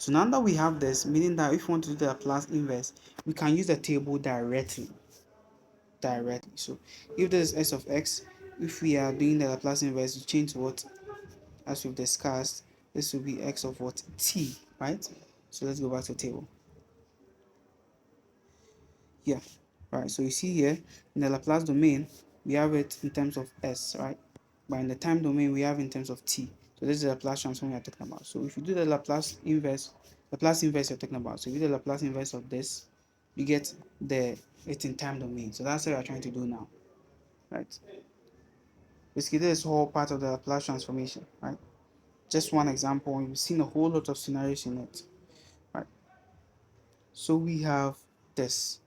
So now that we have this, meaning that if we want to do the Laplace inverse, we can use the table directly. So if this is s of x, if we are doing the Laplace inverse, we change to what, as we've discussed, this will be x of what, t, right? So let's go back to the table. Yeah, right. So you see here in the Laplace domain, we have it in terms of s, right? But in the time domain, we have in terms of t. So this is the Laplace transform we are talking about. So if you do the Laplace inverse you're talking about. So if you do the Laplace inverse of this, you get it's in time domain. So that's what we're trying to do now, right? Basically, this is whole part of the Laplace transformation, right? Just one example, and you've seen a whole lot of scenarios in it, right? So we have this,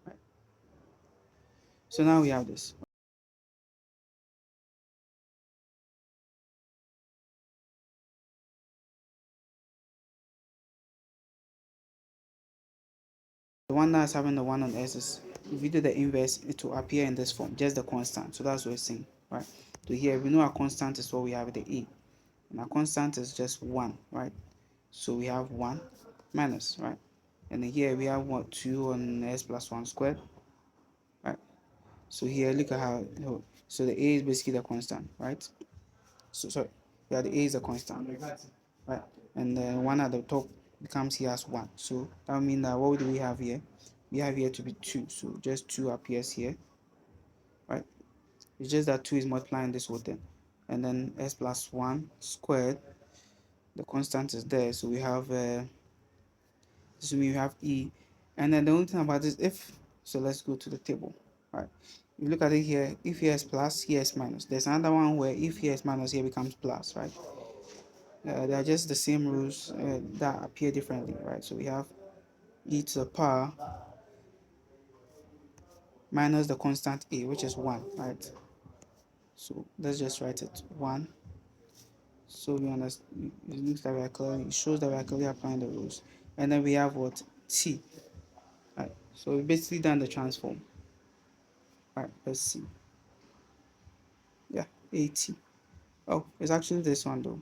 right? So now we have this. The one that's having the 1 on s is, if you do the inverse, it will appear in this form, just the constant. So that's what we're saying, right? So here we know our constant is what we have, the a, and our constant is just 1, right? So we have 1 minus, right? And then here we have what, 2 on s plus 1 squared, right? So here look at how, so the a is basically the constant, right? So sorry, yeah, the a is a constant, right? And the 1 at the top becomes here as 1. So that means that what do we have here? We have here to be 2. So just 2 appears here, right? It's just that 2 is multiplying this whole thing. And then s plus 1 squared, the constant is there. So we have this means we have e. And then the only thing about this, if, so let's go to the table, right? If you look at it here, if here is plus, here is minus. There's another one where if here is minus, here becomes plus, right? They are just the same rules that appear differently, right? So we have e to the power minus the constant a, which is 1, right? So let's just write it 1. So we understand, it looks like we are clearly, it shows that we are clearly applying the rules. And then we have what, t, right? So we basically done the transform, right? Let's see. Yeah, at. Oh, it's actually this one though.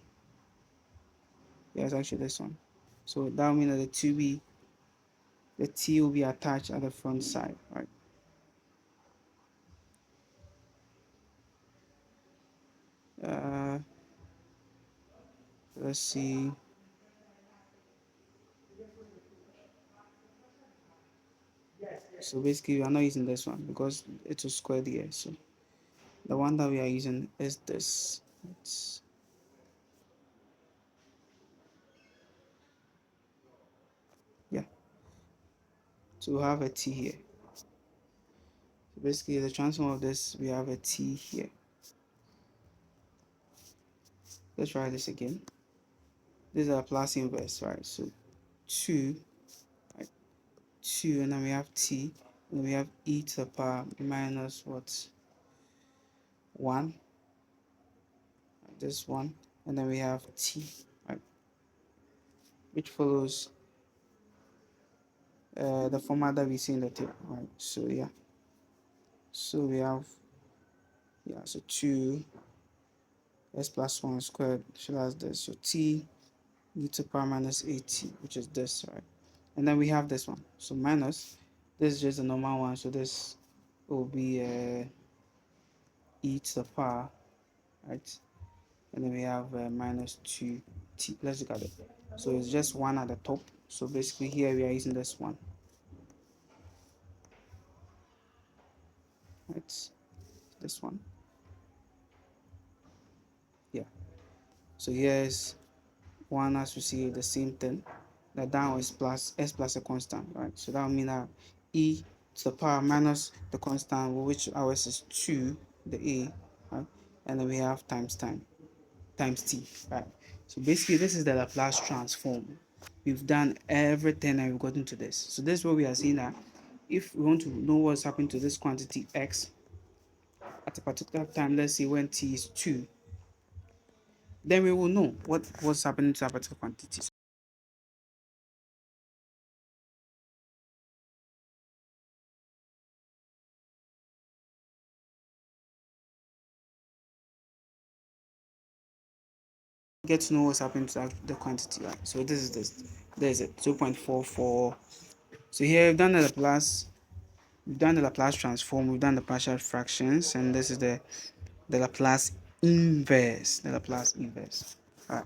Yeah, it's actually this one. So that will mean that the t will be attached at the front side, right? Uh, let's see. So basically, we are not using this one because it's a squared here. So the one that we are using is this. Yeah. So we have a t here. So basically, the transform of this, we have a t here. Let's try this again. This is a plus inverse, right? So 2, right? 2, and then we have t, and then we have e to the power minus what? 1, this one, and then we have t, right? Which follows the format that we see in the table, right? So yeah. So we have, yeah, so 2 s plus 1 squared, so that's this. So t e to the power minus at, which is this, right? And then we have this one. So minus, this is just a normal one. So this will be e to the power, right? And then we have minus 2t. Let's look at it. So it's just 1 at the top. So basically here we are using this one, right? This one. Yeah. So here's 1, as we see the same thing. The down is plus s plus a constant, right? So that will mean that e to the power minus the constant, which ours is 2, the a, right? And then we have times times t, right? So basically this is the Laplace transform. We've done everything and we've gotten to this. So this is what we are seeing that if we want to know what's happening to this quantity x at a particular time, let's say when t is 2, then we will know what's happening to that particular quantity. get to know what's happening to the quantity, right? So this is this. There's it, 2.44. So here we've done the Laplace, transform, we've done the partial fractions, and this is the Laplace inverse. The Laplace inverse. Alright.